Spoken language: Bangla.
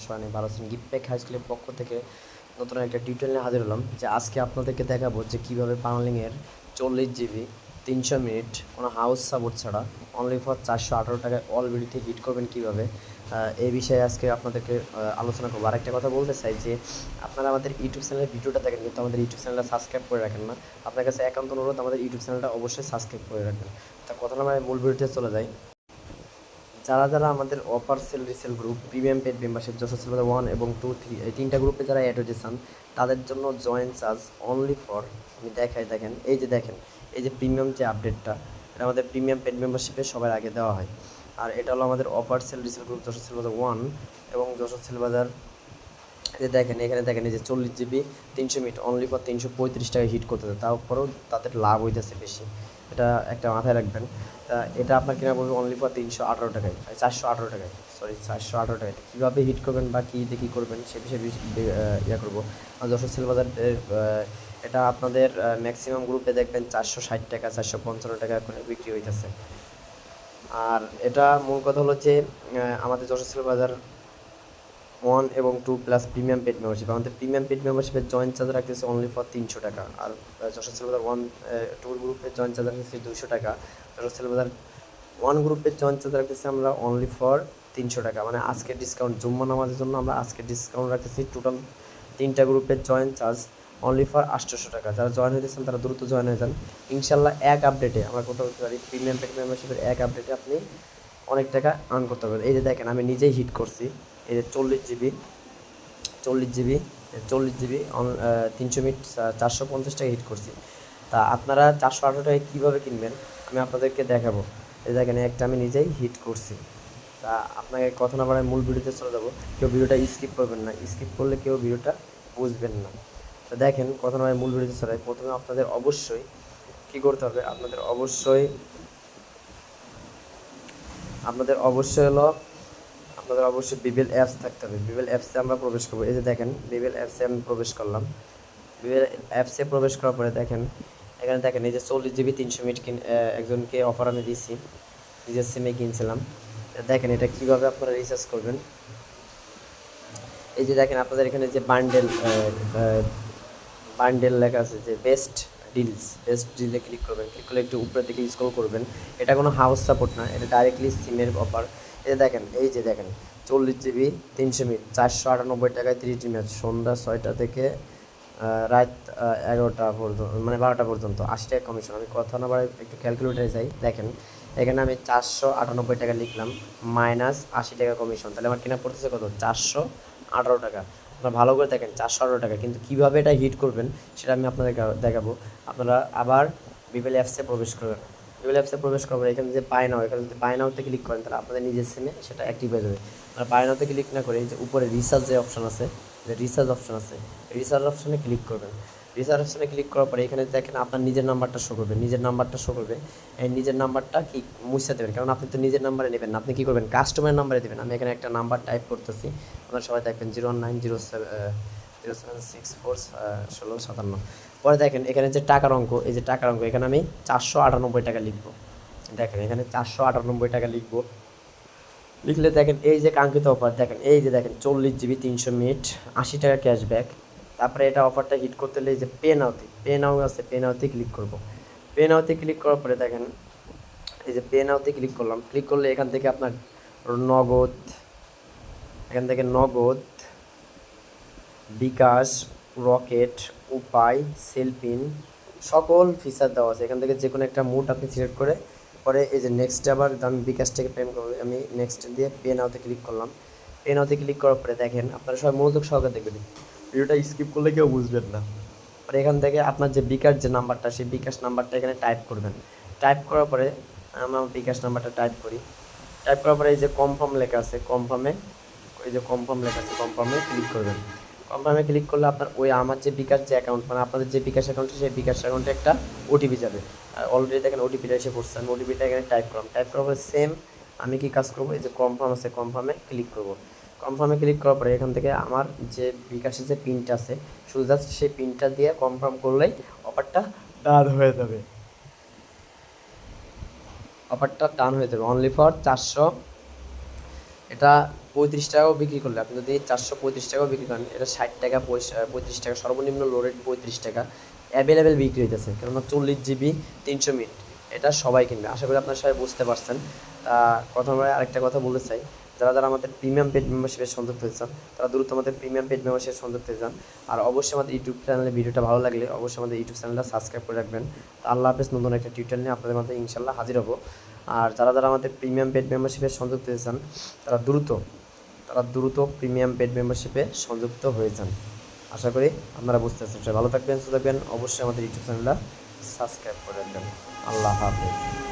আমি ভালো আছেন। গিফট হাই স্কুলের পক্ষ থেকে নতুন একটা টিউটোরিয়াল নিয়ে হাজির হলাম যে আজকে আপনাদেরকে দেখাবো যে কীভাবে পানলিংয়ের 40 জিবি 300 মিনিট কোনো হাউস সাপোর্ট ছাড়া অনলি ফর 418 টাকায় অল ভিডিওতে হিট করবেন কীভাবে, এই বিষয়ে আজকে আপনাদেরকে আলোচনা করবো। আরেকটা কথা বলতে চাই যে আপনারা আমাদের ইউটিউব চ্যানেলের ভিডিওটা দেখেন কিন্তু আমাদের ইউটিউব চ্যানেলটা সাবস্ক্রাইব করে রাখেন না। আপনার কাছে একান্ত অনুরোধ আমাদের ইউটিউব চ্যানেলটা অবশ্যই সাবস্ক্রাইব করে রাখবেন। তা কথা না আমি মূল ভিডিওতে চলে যাই। যারা যারা আমাদের offer sale resale group premium paid membership Jessore sale 1 এবং 2 3 এই তিনটা গ্রুপে যারা অ্যাড হতে চান তাদের জন্য জয়েন চার্জ অনলি ফর, আমি দেখেন এই যে প্রিমিয়াম যে আপডেটটা, এটা আমাদের প্রিমিয়াম পেড মেম্বারশিপে সবার আগে দেওয়া হয়। আর এটা হলো আমাদের offer sale resale group Jessore sale 1 এবং যশোর সেল বাজার। এই যে এখানে দেখেন এই যে 40 জিবি 300 মিনিট অনলি ফর 335 টাকায় হিট করতেছে, তারপরেও তাদের লাভ হইতেছে বেশি, এটা একটা মাথায় রাখবেন। এটা আপনার কিনা পড়বে অনলি ফর 318 টাকায়, 418 টাকায়, সরি 418 টাকায়। কীভাবে হিট করবেন বা কী দিয়ে কী করবেন সে বিষয়ে ইয়া করবো। যশোর সেল বাজার এটা আপনাদের ম্যাক্সিমাম গ্রুপে দেখবেন 460 টাকা 455 টাকা করে বিক্রি হইতেছে। আর এটা মূল কথা হলো যে আমাদের যশোর সেল বাজার 1 এবং 2 প্লাস প্রিমিয়াম পেড মেম্বারশিপ, আমাদের প্রিমিয়াম পেড মেম্বারশিপের জয়েন্ট চার্জ রাখতেছে অনলি ফর 300 টাকা। আর যশোর সেল বাজার 1 2 গ্রুপের জয়েন্ট চার্জ রাখতেছে 200 টাকা। যশোর সেল বাজার 1 গ্রুপের জয়েন্ট চার্জ রাখতেছি আমরা অনলি ফর 300 টাকা। মানে আজকের ডিসকাউন্ট জুম্মা নামাজের জন্য আমরা আজকের ডিসকাউন্ট রাখতেছি টোটাল তিনটা গ্রুপের জয়েন্ট চার্জ অনলি ফর 800 টাকা। যারা জয়েন হয়েছেন তারা দ্রুত জয়েন হয়ে যান। ইনশাল্লাহ এক আপডেটে আমরা কোথাও বলতে পারি প্রিমিয়াম পেড মেম্বারশিপের এক আপডেটে আপনি অনেক টাকা আর্ন করতে পারবেন। এই যে দেখেন আমি নিজেই হিট করছি, এই যে 40 জিবি 300 মিনিট 450 টাকা হিট করছি। তা আপনারা 418 টাকায় কীভাবে কিনবেন আমি আপনাদেরকে দেখাবো। এই দেখেন একটা আমি নিজেই হিট করছি। তা আপনাকে কথা না বাড়ায় মূল ভিডিওতে চলে যাবো। কেউ ভিডিওটা স্কিপ করবেন না, স্কিপ করলে কেউ ভিডিওটা বুঝবেন না। তো দেখেন কথা না বাড়ায় মূল ভিডিওতে চলে যায়। প্রথমে আপনাদের অবশ্যই কী করতে হবে, আপনাদের অবশ্যই বিবেল অ্যাপস থাকতে হবে। বিবেল অ্যাপসে আমরা প্রবেশ করবো। এই যে দেখেন বিবেল অ্যাপসে আমি প্রবেশ করলাম। বিবেল অ্যাপসে প্রবেশ করার পরে দেখেন এখানে দেখেন এই যে 40 জিবি 300 মিনিট একজনকে অফার আমি দিয়েছি, নিজের সিমে কিনছিলাম। দেখেন এটা কীভাবে আপনারা রিচার্জ করবেন। এই যে দেখেন আপনাদের এখানে যে বান্ডেল লেখা আছে যে বেস্ট ডিলে ক্লিক করবেন। ক্লিক করলে একটু উপরে দিকে স্ক্রল করবেন। এটা কোনো হাউস সাপোর্ট না, এটা ডাইরেক্টলি সিমের অফার। এই যে দেখেন 40 জিবি 300 মিনিট 498 টাকায় 30 ম্যাচ সন্ধ্যা 6টা থেকে রাত 11টা পর্যন্ত, মানে 12টা পর্যন্ত 80 টাকা কমিশন। আমি কথা না বাড়াই একটু ক্যালকুলেটারে যাই। দেখেন এখানে আমি 498 টাকা লিখলাম মাইনাস 80 টাকা কমিশন, তাহলে আমার কেনা পড়তেছে কত 418 টাকা। আপনারা ভালো করে দেখেন 418 টাকা। কিন্তু কীভাবে এটা হিট করবেন সেটা আমি আপনাদের দেখাবো। আপনারা আবার বিবেল অ্যাপসে প্রবেশ করবেন। বিবেল অ্যাপসে প্রবেশ করার পরে এখানে যে বাই নাও, এখানে যদি বাই নাওতে ক্লিক করেন তাহলে আপনাদের নিজের সিমে সেটা অ্যাক্টিভ হয়ে যাবে। আর বাই নাওতে ক্লিক না করে এই যে উপরে রিচার্জ যে অপশন আছে, রিচার্জ অপশনে ক্লিক করবেন। রিচার্জ অপশনে ক্লিক করার পরে এখানে দেখেন আপনার নিজের নাম্বারটা শো করবে। এই নিজের নাম্বারটা কি মুছে দেবেন, কারণ আপনি তো নিজের নাম্বারে নেবেন না। আপনি কী করবেন কাস্টমারের নাম্বারে দেবেন। আমি এখানে একটা নাম্বার টাইপ করতেছি, আপনারা সবাই দেখবেন 01907064657। পরে দেখেন এখানে যে টাকার অঙ্ক, এই যে টাকার অঙ্ক এখানে আমি 498 টাকা লিখবো। দেখেন এখানে 498 টাকা লিখলে দেখেন এই যে কাঙ্ক্ষিত অফার, দেখেন এই যে দেখেন 40 জিবি 300 মিনিট 80 টাকা ক্যাশব্যাক। তারপরে এটা অফারটা হিট করতে হলে এই যে পে নাও আছে, পে নাওতে ক্লিক করবো। পে নাওতে ক্লিক করার পরে দেখেন এই যে পে নাওতে ক্লিক করলাম। ক্লিক করলে এখান থেকে আপনার নগদ, বিকাশ, রকেট, উপায়, সেলপিন সকল ফিচার দেওয়া আছে। এখান থেকে যে কোনো একটা মুড আপনি সিলেক্ট করে পরে এই যে নেক্সটে আবার আমি বিকাশ থেকে পেমেন্ট করবো, আমি নেক্সট দিয়ে পে নাওতে ক্লিক করলাম। পে নাওতে ক্লিক করার পরে দেখেন আপনারা সবাই মনোযোগ সহকারে দেখবেন, ভিডিওটা স্কিপ করলে কেউ বুঝবেন না। পরে এখান থেকে আপনার যে বিকাশ যে নাম্বারটা, সেই বিকাশ নাম্বারটা এখানে টাইপ করবেন। টাইপ করার পরে আমরা বিকাশ নাম্বারটা টাইপ করার পরে এই যে কনফার্ম লেখা আছে, কনফার্মে ক্লিক করবেন। কনফার্মে ক্লিক করলে আপনার ওই আমার যে বিকাশ যে অ্যাকাউন্ট, মানে আপনাদের যে বিকাশ অ্যাকাউন্ট সেই বিকাশ অ্যাকাউন্টে একটা ওটিপি যাবে। আর অলরেডি দেখেন ওটিপিটা এসে পড়ছে, আমি ওটিপিটা এখানে টাইপ করার পরে সেম আমি কি কাজ করবো, এই যে কনফার্ম আছে কনফার্মে ক্লিক করবো। কনফার্মে ক্লিক করার পরে এখান থেকে আমার যে বিকাশের যে পিনটা আছে শুধু জাস্ট সেই পিনটা দিয়ে কনফার্ম করলেই অফারটা ডান হয়ে যাবে। অনলি ফর 400, এটা 35 টাকাও বিক্রি করলে, আপনি যদি 435 টাকাও বিক্রি করেন, এটা 60 টাকা 35 টাকা, সর্বনিম্ন লো রেট 35 টাকা অ্যাভেলেবেল বিক্রি হইতেছে। কেননা 40 জিবি 300 মিনিট, এটা সবাই কিনবে। আশা করি আপনারা সবাই বুঝতে পারছেন। তা প্রথমে আরেকটা কথা বলতে চাই, যারা যারা আমাদের প্রিমিয়াম পেড মেম্বারশিপে সংযুক্ত হতে চান তারা দ্রুত আমাদের প্রিমিয়াম পেড মেম্বারশিপে সংযুক্ত হতে চান। আর অবশ্যই আমাদের ইউটিউব চ্যানেলে ভিডিওটা ভালো লাগলে অবশ্যই আমাদের ইউটিউব চ্যানেলটা সাবস্ক্রাইব করে রাখবেন। আল্লাহ হাফেজ, নতুন একটা টিউটোরিয়াল নিয়ে আপনাদের মধ্যে ইনশাল্লাহ হাজির হবো। আর যারা যারা আমাদের প্রিমিয়াম পেড মেম্বারশিপে সংযুক্ত হতে চান তারা দ্রুত প্রিমিয়াম পেড মেম্বারশিপে সংযুক্ত হয়ে যান। আশা করি আপনারা বুঝতে পারছেন। সবাই ভালো থাকবেন, সুস্থ থাকবেন, অবশ্যই আমাদের ইউটিউব চ্যানেলটা সাবস্ক্রাইব করে রাখবেন। আল্লাহ হাফেজ।